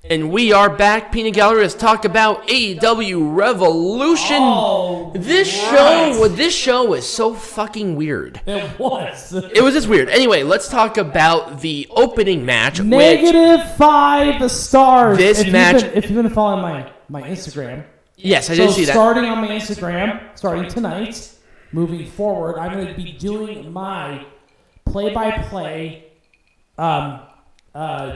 And we are back, Peanut Gallery. Let's talk about AEW Revolution. Oh, this show was so fucking weird. It was. It was just weird. Anyway, let's talk about the opening match. -5 stars. This match. If you've been following my Instagram. Yes, I did see that. Starting on my Instagram, starting tonight, moving forward, I'm going to be doing my play-by-play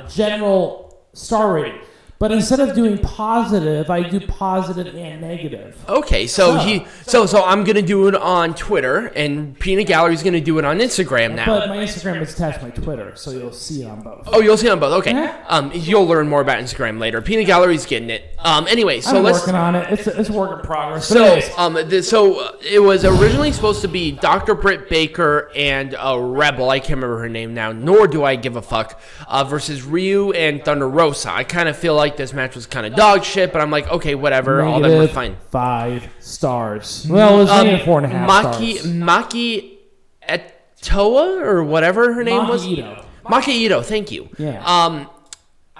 general star rating. But instead of doing positive, I do positive and negative. Okay, so I'm gonna do it on Twitter, and Peanut Gallery's gonna do it on Instagram now. But my Instagram is attached to my Twitter, so you'll see it on both. Oh, you'll see it on both. Okay. Yeah. You'll learn more about Instagram later. Peanut Gallery's getting it. Anyway, so I'm let's. working on it. It's a work in progress. So it was originally supposed to be Dr. Britt Baker and Rebel. I can't remember her name now. Nor do I give a fuck. Versus Ryu and Thunder Rosa. I kind of feel like this match was kind of dog shit, but I'm like, okay, whatever. All them were fine. -5 stars. Well, it was negative 4.5 stars. Maki Etoa or whatever her name was. Maki Ito. Thank you. Yeah.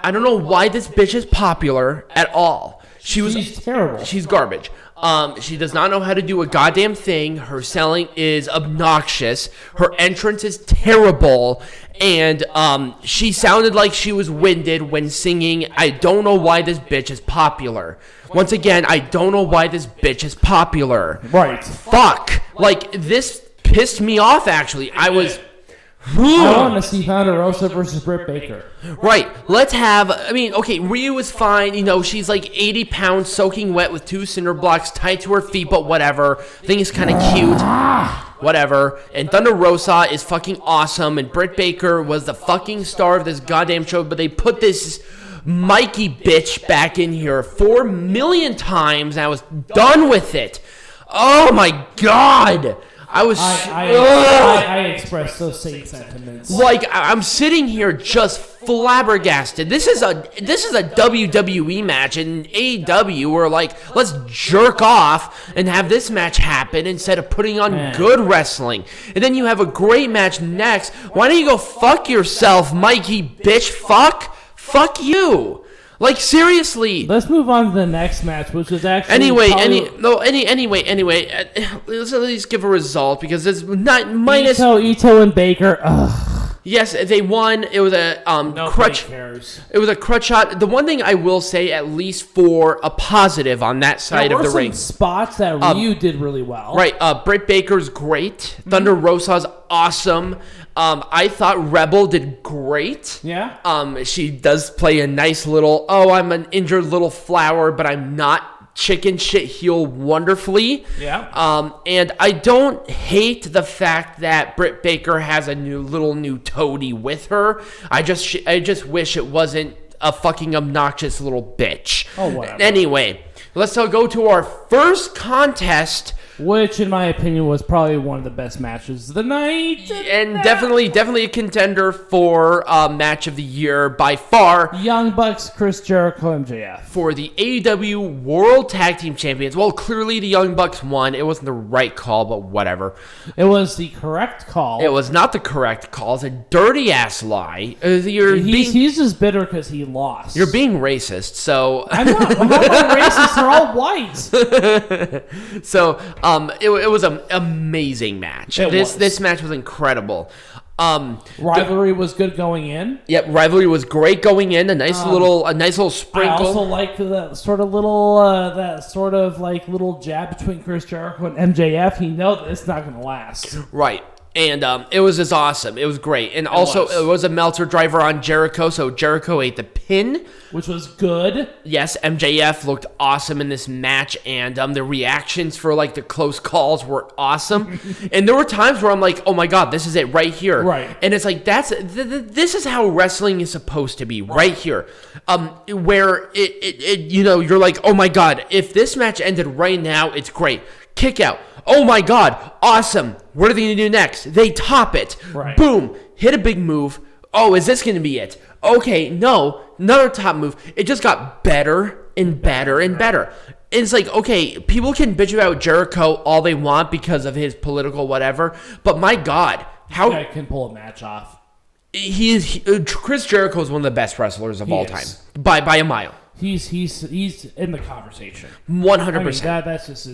I don't know why this bitch is popular at all. She's terrible. She's garbage. She does not know how to do a goddamn thing. Her selling is obnoxious. Her entrance is terrible. And she sounded like she was winded when singing. I don't know why this bitch is popular. Once again, I don't know why this bitch is popular. Right. Fuck. Like, this pissed me off, actually. I want to see Thunder Rosa versus Britt Baker. Right. Let's have... I mean, okay, Ryu is fine. You know, she's like 80 pounds, soaking wet with 2 cinder blocks tied to her feet, but whatever. Thing is kind of cute. Whatever. And Thunder Rosa is fucking awesome, and Britt Baker was the fucking star of this goddamn show, but they put this Mikey bitch back in here 4 million times, and I was done with it. Oh my god! I express those same sentiments. Like, I'm sitting here just flabbergasted. This is a WWE match in AEW where, like, let's jerk off and have this match happen instead of putting on good wrestling. And then you have a great match next. Why don't you go fuck yourself, Mikey bitch? Fuck you. Like, seriously. Let's move on to the next match, which is actually... Anyway, let's at least give a result, because it's not minus... Ito and Baker, ugh. Yes, they won. It was a crutch. Cares. It was a crutch shot. The one thing I will say, at least for a positive on that side of the ring, spots that Ryu did really well. Right, Britt Baker's great. Thunder Rosa's awesome. I thought Rebel did great. Yeah. She does play a nice little, I'm an injured little flower, but I'm not chicken shit heel wonderfully. Yeah. And I don't hate the fact that Britt Baker has a new toady with her. I just wish it wasn't a fucking obnoxious little bitch. Oh, whatever. Anyway, let's go to our first contest, which, in my opinion, was probably one of the best matches of the night. And definitely a contender for match of the year by far. Young Bucks, Chris Jericho, MJF. For the AEW World Tag Team Champions. Well, clearly the Young Bucks won. It wasn't the right call, but whatever. It was the correct call. It was not the correct call. It's a dirty-ass lie. He's just bitter because he lost. You're being racist, so... I'm not racist. They're all white. So... it was an amazing match. This match was incredible. Rivalry was good going in. Yep, rivalry was great going in. A nice little sprinkle. I also like that sort of little jab between Chris Jericho and MJF. You know that it's not going to last. Right. And it was just awesome. It was great. And also, it was a Meltzer driver on Jericho, so Jericho ate the pin. Which was good. Yes, MJF looked awesome in this match, and the reactions for, like, the close calls were awesome. And there were times where I'm like, oh my god, this is it right here. Right. And it's like, this is how wrestling is supposed to be, right here. Where you're like, oh my god, if this match ended right now, it's great. Kick out. Oh my god, awesome. What are they going to do next? They top it. Right. Boom. Hit a big move. Oh, is this going to be it? Okay, no. Another top move. It just got better and better and better. It's like, okay, people can bitch about Jericho all they want because of his political whatever, but my god, how... I can pull a match off. Chris Jericho is one of the best wrestlers of all time by a mile. He's in the conversation. 100%. That's just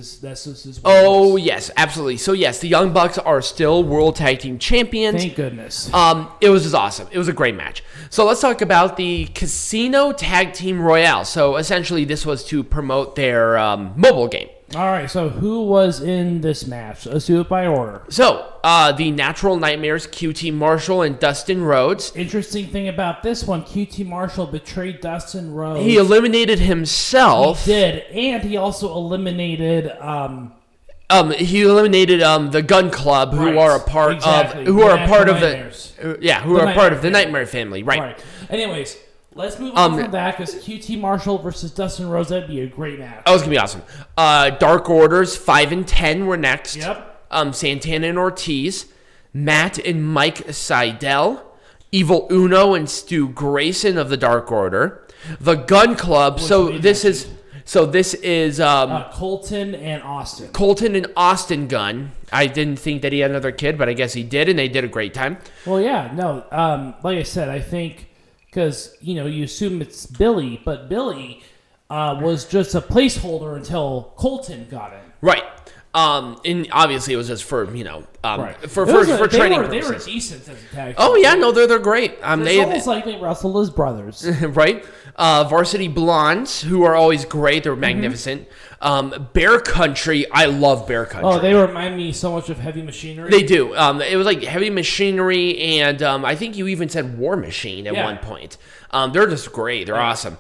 his. Oh yes, absolutely. So yes, the Young Bucks are still World Tag Team Champions. Thank goodness. It was just awesome. It was a great match. So let's talk about the Casino Tag Team Royale. So essentially, this was to promote their mobile game. All right, so who was in this match? Let's do it by order. So, the Natural Nightmares, QT Marshall and Dustin Rhodes. Interesting thing about this one, QT Marshall betrayed Dustin Rhodes. He eliminated himself. He did, and he also eliminated... the Gun Club, who are a part of the Nightmare family, right? Anyways, let's move on from that, because QT Marshall versus Dustin Rhodes, that'd be a great match. Oh, it's going to be awesome. Dark Orders, 5 and 10 were next. Yep. Santana and Ortiz, Matt and Mike Seidel, Evil Uno and Stu Grayson of the Dark Order, the Gun Club. This is Colton and Austin. Colton and Austin Gunn. I didn't think that he had another kid, but I guess he did, and they did a great time. Well, yeah, no. Like I said, I think because you assume it's Billy, but Billy was just a placeholder until Colton got in. Right. And obviously it was just for training purposes. They were decent as a tag team. Oh yeah, no, they're great. It's almost like they wrestled as brothers, right? Varsity Blondes, who are always great. They're magnificent. Bear Country, I love Bear Country. Oh, they remind me so much of Heavy Machinery. They do. It was like Heavy Machinery, and I think you even said War Machine at one point. They're just great. They're awesome.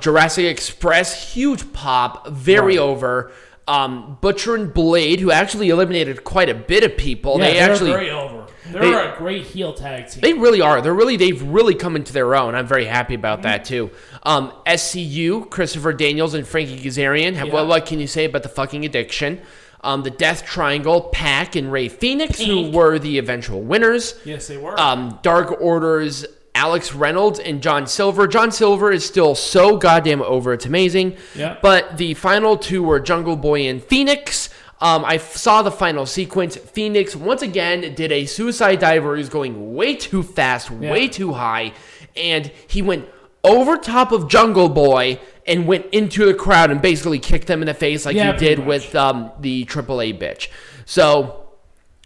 Jurassic Express, huge pop, very over. Butcher and Blade, who actually eliminated quite a bit of people. Yeah, they're very over. They're a great heel tag team. They really are. They've really come into their own. I'm very happy about that too. SCU, Christopher Daniels and Frankie Kazarian. What can you say about the fucking addiction? The Death Triangle, Pac and Ray Phoenix, who were the eventual winners. Yes, they were. Dark Orders, Alex Reynolds and John Silver. John Silver is still so goddamn over. It's amazing. Yeah. But the final two were Jungle Boy and Phoenix. I saw the final sequence. Phoenix, once again, did a suicide dive where he was going way too fast, way too high. And he went over top of Jungle Boy and went into the crowd and basically kicked them in the face like he did with the AAA bitch. So...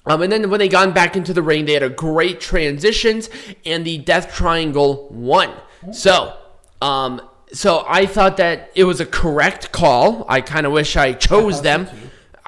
and then when they got back into the ring, they had a great transitions, and the Death Triangle won. So I thought that it was a correct call. I kind of wish I chose them.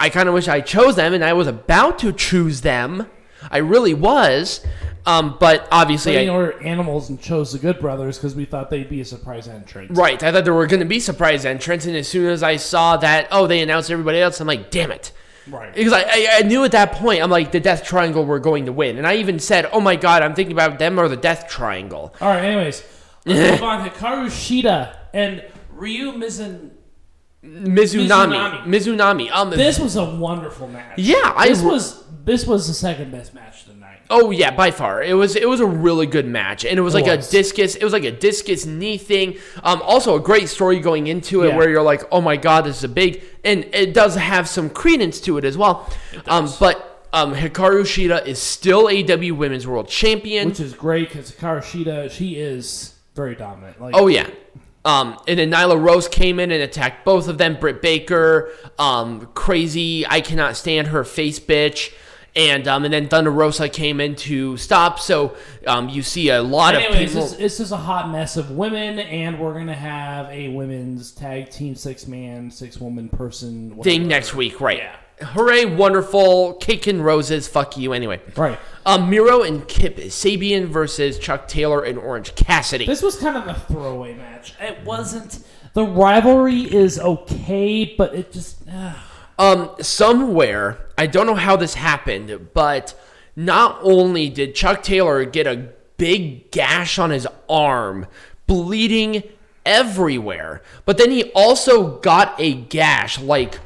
And I was about to choose them. I really was. But obviously... We were animals and chose the Good Brothers because we thought they'd be a surprise entrance. Right. I thought there were going to be surprise entrants, and as soon as I saw that, they announced everybody else, I'm like, damn it. Right. Because I knew at that point, I'm like, the Death Triangle were going to win. And I even said, oh my God, I'm thinking about them or the Death Triangle. All right, anyways. Let's move on. Hikaru Shida and Ryu Mizunami. This was a wonderful match. Yeah. This was the second best match of the night. Oh yeah, by far. It was a really good match, and it was like a discus knee thing. Also a great story going into it where you're like, oh my God, this is a big, and it does have some credence to it as well. But Hikaru Shida is still AEW Women's World Champion, which is great because Hikaru Shida, she is very dominant. Oh yeah. And then Nyla Rose came in and attacked both of them. Britt Baker, crazy, I cannot stand her face bitch. And then Thunder Rosa came in to stop. So you see a lot of people. This is a hot mess of women, and we're going to have a women's tag team 6-man, 6-woman person thing next week, right? Yeah. Hooray, wonderful, cake and roses, fuck you anyway. Right. Miro and Kip Sabian versus Chuck Taylor and Orange Cassidy. This was kind of a throwaway match. It wasn't... The rivalry is okay, but it just... Somewhere, I don't know how this happened, but not only did Chuck Taylor get a big gash on his arm, bleeding everywhere, but then he also got a gash, right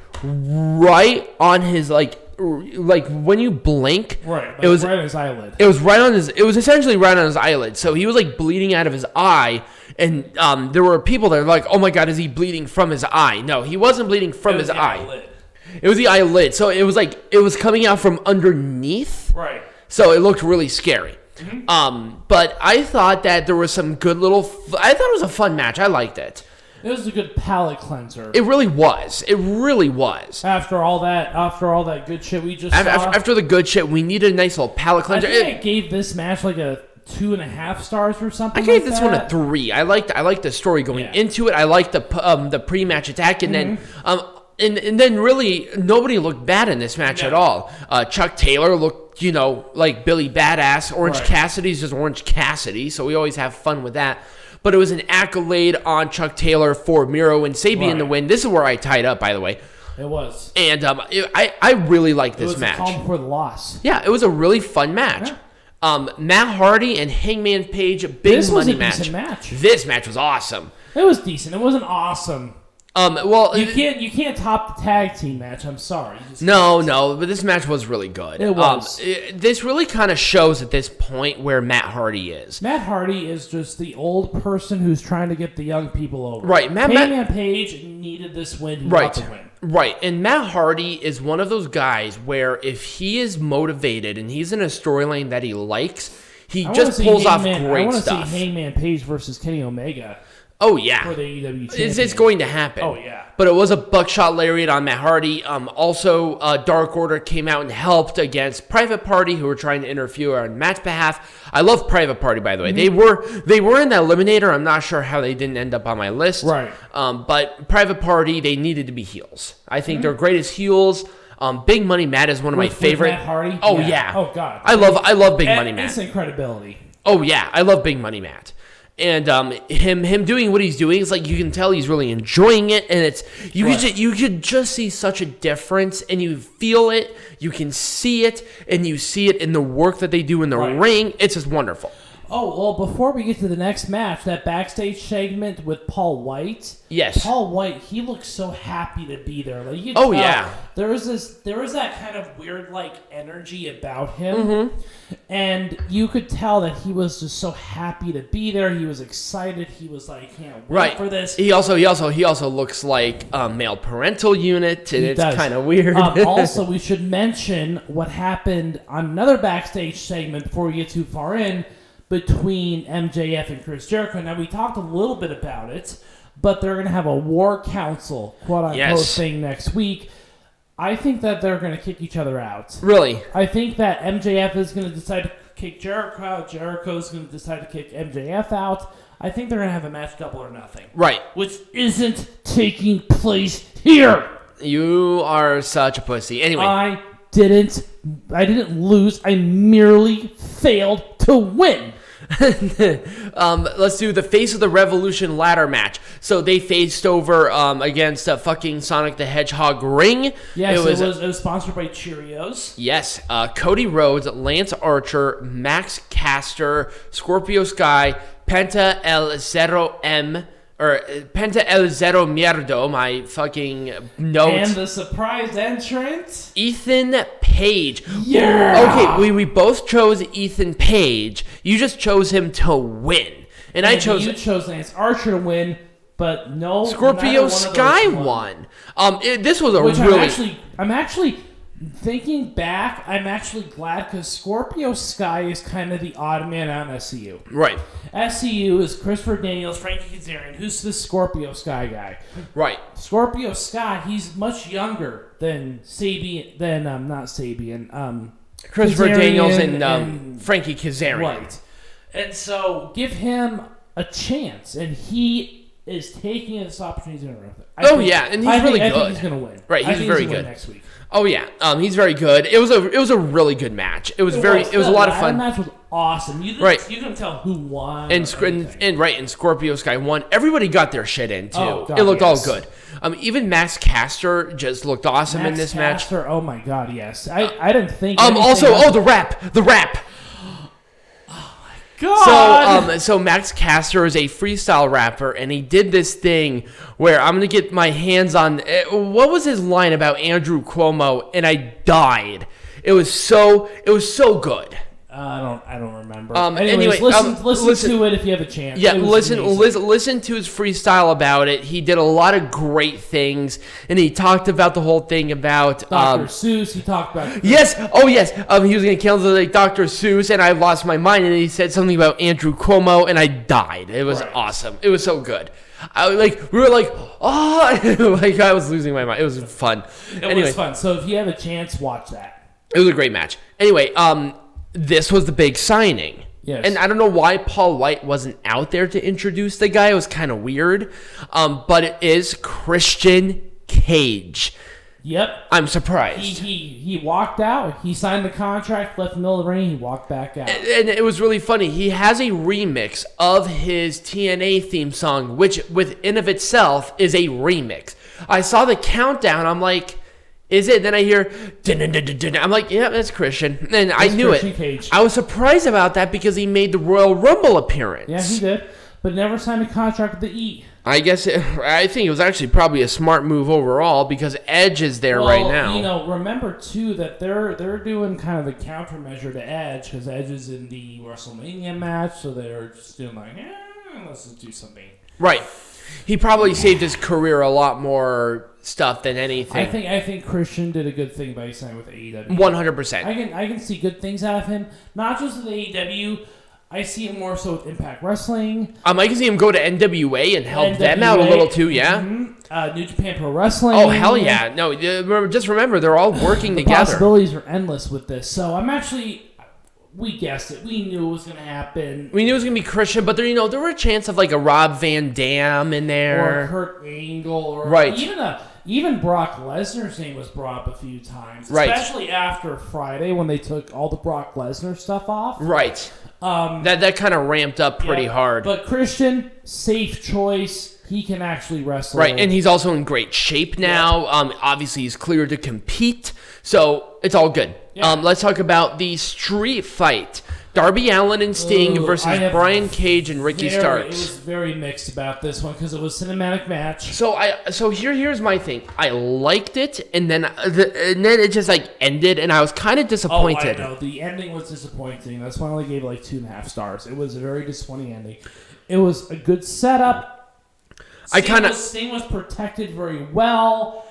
on his, like when you blink, right? It was right on his eyelid. It was essentially right on his eyelid. So he was bleeding out of his eye, and there were people that were like, "Oh my God, is he bleeding from his eye?" No, he wasn't bleeding from his eye. Eyelid. It was the eyelid. So it was coming out from underneath. Right. So it looked really scary. But I thought that there was some good little. I thought it was a fun match. I liked it. It was a good palate cleanser. It really was. It really was. After all that good shit we just saw. After the good shit, we needed a nice little palate cleanser. I think I gave this match like a 2.5 stars or something. I gave this one a 3. I liked the story going into it. I liked the pre-match attack, and then and then really nobody looked bad in this match at all. Chuck Taylor looked like Billy Badass. Orange Cassidy's just Orange Cassidy, so we always have fun with that. But it was an accolade on Chuck Taylor for Miro and Sabian to win. This is where I tied up, by the way. It was. And I really liked this match. It was a calm before the loss. Yeah, it was a really fun match. Yeah. Matt Hardy and Hangman Page, big this money was a decent match. This match was awesome. It was decent. It wasn't awesome. Well, you can't top the tag team match. I'm sorry. No, but this match was really good. It was. This really kind of shows at this point where Matt Hardy is. Matt Hardy is just the old person who's trying to get the young people over. Right. Hangman Page needed this win. He got the win. Right. And Matt Hardy is one of those guys where if he is motivated and he's in a storyline that he likes, he just pulls off great stuff. I want to see Hangman Page versus Kenny Omega. Oh, yeah. For the AEW championship. It's going to happen. Oh, yeah. But it was a buckshot lariat on Matt Hardy. Also, Dark Order came out and helped against Private Party, who were trying to interfere on Matt's behalf. I love Private Party, by the way. Mm-hmm. They were in the Eliminator. I'm not sure how they didn't end up on my list. Right. But Private Party, they needed to be heels. I think they're greatest heels. Big Money Matt is one of my favorite. Matt Hardy? Oh, yeah. Oh, God. I love Big Money Matt. Instant credibility. Oh, yeah. I love Big Money Matt. And him doing what he's doing is like you can tell he's really enjoying it, and it's you could just see such a difference, and you feel it, you can see it, and you see it in the work that they do in the ring. It's just wonderful. Oh, well, before we get to the next match, that backstage segment with Paul White. Yes. Paul White, he looks so happy to be there. Like, you yeah. There was that kind of weird, like, energy about him. Mm-hmm. And you could tell that he was just so happy to be there. He was excited. He was like, I can't wait for this. He also looks like a male parental unit, and it's kind of weird. Also, we should mention what happened on another backstage segment before we get too far in, between MJF and Chris Jericho. Now, we talked a little bit about it, but they're going to have a war council, quote-unquote, thing next week. I think that they're going to kick each other out. Really? I think that MJF is going to decide to kick Jericho out. Jericho's going to decide to kick MJF out. I think they're going to have a match double or nothing. Right. Which isn't taking place here. You are such a pussy. Anyway. I didn't lose. I merely failed to win. Let's do the Face of the Revolution ladder match. So they faced over against fucking Sonic the Hedgehog ring. Yes, it was sponsored by Cheerios. Yes, Cody Rhodes, Lance Archer, Max Caster, Scorpio Sky, Penta El Zero M. Or Penta El Zero Mierdo, my fucking notes. And the surprise entrant? Ethan Page. Yeah! Okay, we both chose Ethan Page. You just chose him to win. And I chose... You chose Lance Archer to win, but no... Scorpio Sky won. This was a Which really... I'm actually... Thinking back, I'm actually glad because Scorpio Sky is kind of the odd man out in SCU. Right. SCU is Christopher Daniels, Frankie Kazarian. Who's the Scorpio Sky guy? Right. Scorpio Sky, he's much younger than Sabian, Christopher Daniels and Frankie Kazarian. Right. And so give him a chance, and he is taking this opportunity to interrupt it. And he's really good. I think he's going to win. Right, he's very good next week. Oh yeah, he's very good. It was a really good match. It was a lot of fun. The match was awesome. You couldn't tell who won. And Scorpio Sky won. Everybody got their shit in too. Oh, God, it looked all good. Even Max Caster just looked awesome in this match. Oh my God, yes. I didn't think. The rap. God. So Max Caster is a freestyle rapper, and he did this thing where I'm gonna get my hands on. What was his line about Andrew Cuomo? And I died. It was so good. I don't remember. Anyway, listen to it if you have a chance. Yeah, listen to his freestyle about it. He did a lot of great things, and he talked about the whole thing about Dr. Seuss. He talked about yes. He was gonna cancel like Dr. Seuss, and I lost my mind. And he said something about Andrew Cuomo, and I died. It was awesome. It was so good. We were like, oh, like I was losing my mind. It was fun. It was fun. So if you have a chance, watch that. It was a great match. Anyway, this was the big signing. Yes. And I don't know why Paul White wasn't out there to introduce the guy. It was kind of weird. But it is Christian Cage. Yep. I'm surprised. He walked out. He signed the contract, left the middle of the ring. He walked back out. And it was really funny. He has a remix of his TNA theme song, which within of itself is a remix. I saw the countdown. I'm like, is it? Then I hear, dun-dun-dun-dun-dun. I'm like, yeah, that's Christian. And I knew Christian it. Cage. I was surprised about that because he made the Royal Rumble appearance. Yeah, he did. But never signed a contract with the E. I think it was actually probably a smart move overall because Edge is there right now. Remember too that they're doing kind of the countermeasure to Edge because Edge is in the WrestleMania match, so they're just doing like, let's just do something. Right. He probably saved his career a lot more stuff than anything. I think Christian did a good thing by signing with AEW. 100%. I can see good things out of him, not just with AEW. I see him more so with Impact Wrestling. I can see him go to NWA and help them out a little too, yeah? Mm-hmm. New Japan Pro Wrestling. Oh, hell yeah. No, just remember, they're all working together. The possibilities are endless with this. So I'm actually... We guessed it. We knew it was going to happen. We knew it was going to be Christian, but there were a chance of like a Rob Van Dam in there. Or Kurt Angle. Or right. Even Brock Lesnar's name was brought up a few times. Right. Especially after Friday when they took all the Brock Lesnar stuff off. Right. That kind of ramped up pretty hard. But Christian, safe choice. He can actually wrestle. Right, and he's also in great shape now. Yeah. Obviously, he's cleared to compete, so it's all good. Yeah. Let's talk about the street fight. Darby Allin and Sting versus Brian Cage and Ricky Starks. It was very mixed about this one because it was a cinematic match. So here's my thing. I liked it, and then it just like ended, and I was kind of disappointed. Oh, I know. The ending was disappointing. That's why I only gave it like 2.5 stars. It was a very disappointing ending. It was a good setup. Sting was protected very well.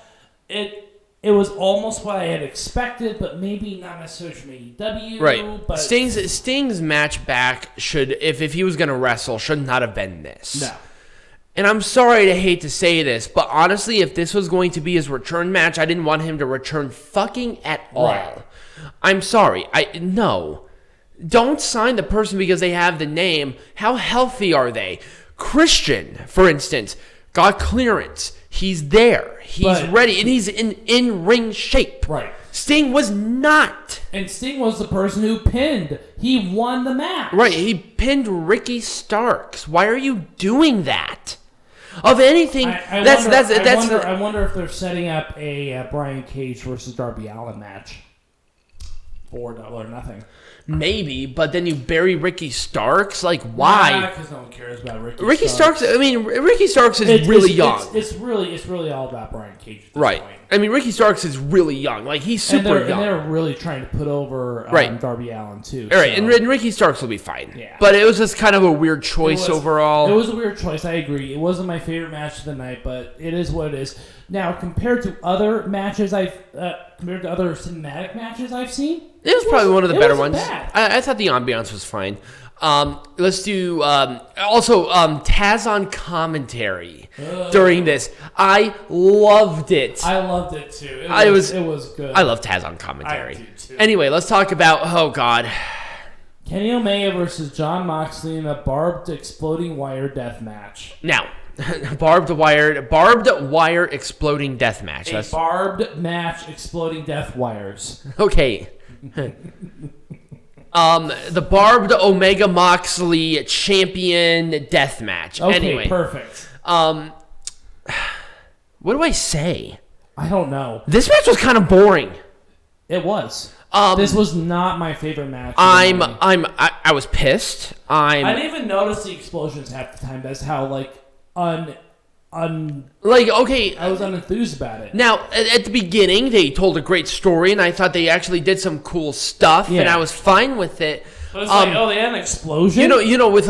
It was almost what I had expected, but maybe not necessarily from AEW. Right. But Sting's match back should, if he was going to wrestle, should not have been this. No. And I'm sorry to hate to say this, but honestly, if this was going to be his return match, I didn't want him to return fucking at all. Right. I'm sorry. No. Don't sign the person because they have the name. How healthy are they? Christian, for instance, got clearance. He's there. He's ready. And he's in ring shape. Right. Sting was not. And Sting was the person who pinned. He won the match. Right. He pinned Ricky Starks. Why are you doing that? Of anything, I wonder if they're setting up a Brian Cage versus Darby Allin match for Double or Nothing. Maybe, but then you bury Ricky Starks? Like, why? Because no one cares about Ricky Starks. I mean, Ricky Starks is really young. It's really all about Brian Cage at this right. point. I mean, Ricky Starks is really young. Like, he's super young. And they're really trying to put over Darby Allin, too. All right, and Ricky Starks will be fine. Yeah. But it was just kind of a weird choice overall. It was a weird choice, I agree. It wasn't my favorite match of the night, but it is what it is. Now, compared to other matches compared to other cinematic matches I've seen, it was probably one of the better ones. Bad. I thought the ambiance was fine. Let's do also Taz on commentary during this. I loved it. I loved it too. It was good. I love Taz on commentary. I do too. Anyway, let's talk about Kenny Omega versus Jon Moxley in a barbed exploding wire death match. Now, barbed wire exploding death match. A barbed match exploding death wires. Okay. The barbed Omega Moxley champion death match. Okay, anyway, perfect. What do I say? I don't know. This match was kind of boring. It was. This was not my favorite match. I was pissed. I didn't even notice the explosions half the time. That's how okay. I was unenthused about it. Now, at the beginning, they told a great story, and I thought they actually did some cool stuff, and I was fine with it. But it's like, they had an explosion? You know, with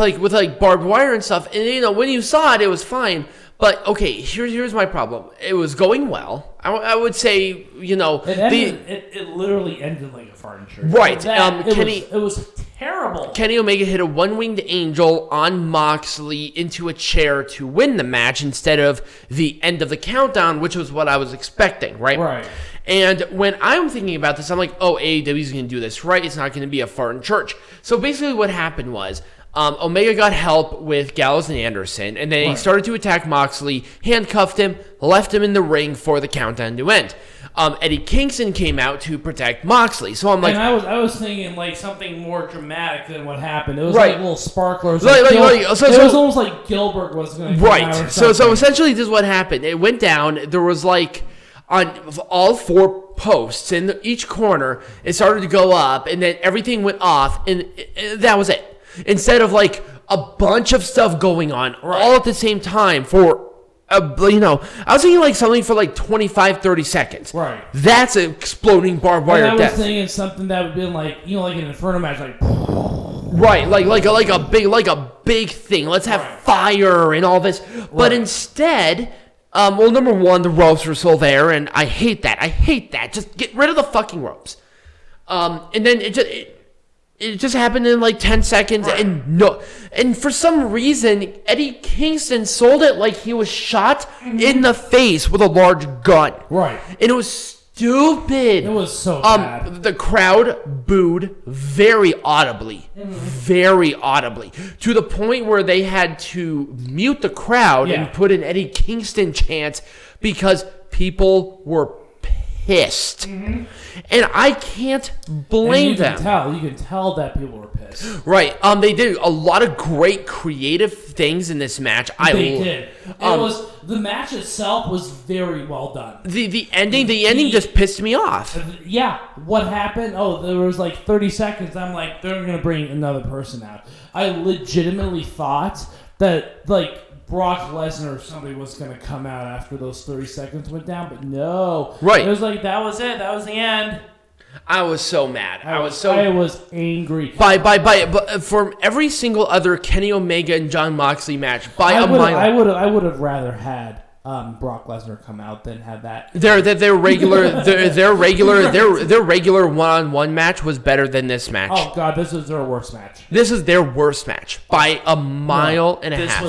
barbed wire and stuff. And, when you saw it, it was fine. But, okay, here's my problem. It was going well. I would say, It literally ended like a fart in church. Right. It was terrible. Kenny Omega hit a one-winged angel on Moxley into a chair to win the match instead of the end of the countdown, which was what I was expecting, right? Right. And when I'm thinking about this, I'm like, AEW's going to do this right. It's not going to be a fart in church. So basically what happened was Omega got help with Gallows and Anderson, and then he started to attack Moxley, handcuffed him, left him in the ring for the countdown to end. Eddie Kingston came out to protect Moxley. So I'm like... And I was thinking like something more dramatic than what happened. It was right. like little sparklers. It was almost like Gilbert was going to come out or something. So essentially this is what happened. It went down. There was like... On all 4 posts in each corner, it started to go up, and then everything went off, and that was it. Instead of like a bunch of stuff going on all at the same time for, I was thinking like something for like 25, 30 seconds. Right. That's an exploding barbed wire death. I was thinking something that would have been like, like an Inferno match, like... Right, like a big thing. Let's have fire and all this. But instead... number one, the ropes were still there, and I hate that. Just get rid of the fucking ropes. And then it just happened in like 10 seconds, and for some reason, Eddie Kingston sold it like he was shot in the face with a large gun. Right. And it was stupid. It was so bad. The crowd booed very audibly, to the point where they had to mute the crowd and put an Eddie Kingston chant because people were pissed. Mm-hmm. And I can't blame them. You can tell that people were pissed. Right. They did a lot of great creative things in this match. They did. The match itself was very well done. The ending just pissed me off. Yeah. What happened? There was like 30 seconds. I'm like, they're going to bring another person out. I legitimately thought that like Brock Lesnar or somebody was going to come out after those 30 seconds went down, but no. Right. It was like, that was it. That was the end. I was so mad. I was angry. But for every single other Kenny Omega and Jon Moxley match, I would have rather had Brock Lesnar come out than have that. Their regular one-on-one match was better than this match. Oh God, this was their worst match. This is their worst match by a mile and a half.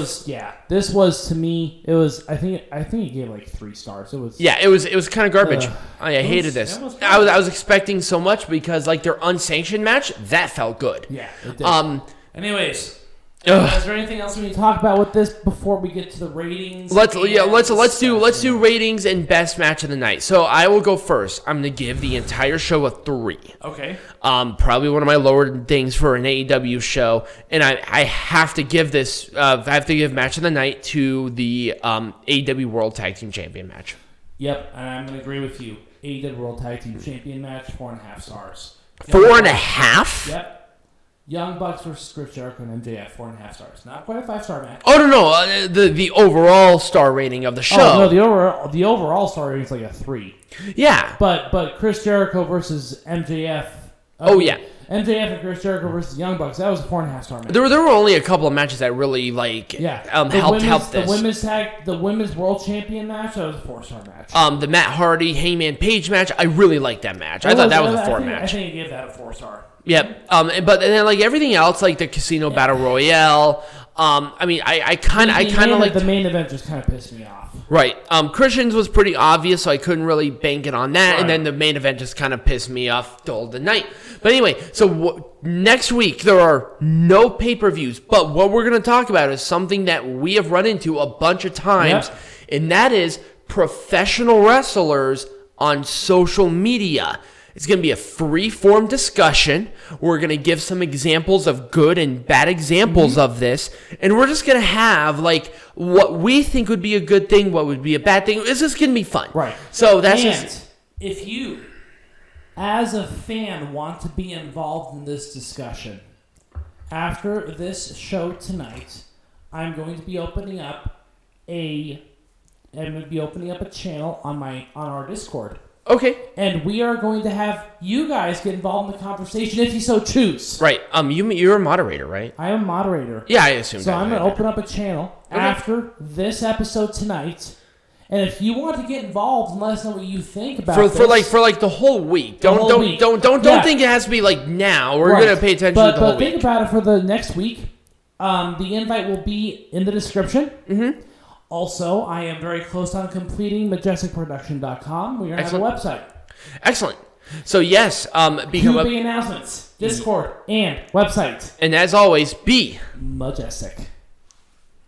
This was to me. It was. I think he gave like 3 stars. It was. Yeah, it was kind of garbage. I hated this. I was expecting so much because like their unsanctioned match that felt good. Yeah. It did. Anyways. Is there anything else we need to talk about with this before we get to the ratings? Let's do ratings and best match of the night. So I will go first. I'm gonna give the entire show a 3. Okay. Probably one of my lower things for an AEW show, and I have to give this. I have to give match of the night to the AEW World Tag Team Champion match. Yep, and I'm gonna agree with you. AEW World Tag Team Champion match, 4.5 stars. 4.5? Yep. Young Bucks versus Chris Jericho and MJF, 4.5 stars. Not quite a 5-star match. Oh no! The overall star rating of the show. Oh no, the overall star rating is like a 3. Yeah. But Chris Jericho versus MJF. MJF and Chris Jericho versus Young Bucks. That was a 4.5 star match. There were only a couple of matches that really helped this. The women's world champion match. That was a 4-star match. The Matt Hardy Hangman Page match. I really liked that match. I thought that was a 4 match. I think you gave that a 4-star. Yep. But then like everything else, like the Casino Battle Royale. I kind of like the main event just kind of pissed me off. Right. Christian's was pretty obvious, so I couldn't really bank it on that. Right. And then the main event just kind of pissed me off the whole night. But anyway, so next week there are no pay-per-views, but what we're going to talk about is something that we have run into a bunch of times, and that is professional wrestlers on social media. It's going to be a free-form discussion. We're going to give some examples of good and bad examples of this. And we're just going to have, like, what we think would be a good thing, what would be a bad thing. It's just going to be fun. Right. So that's if you, as a fan, want to be involved in this discussion, after this show tonight, I'm going to be opening up a channel on our Discord. Okay. And we are going to have you guys get involved in the conversation if you so choose. Right. You're a moderator, right? I am a moderator. Yeah, I assume. So I'm going to open up a channel after this episode tonight. And if you want to get involved and let us know what you think about this. For the whole week. Don't think it has to be like now. We're going to pay attention to the whole week. But think about it for the next week. The invite will be in the description. Mm-hmm. Also, I am very close on completing majesticproduction.com. We're going to have a website. Excellent. So yes, become big announcements, Discord, and website. And as always, be majestic.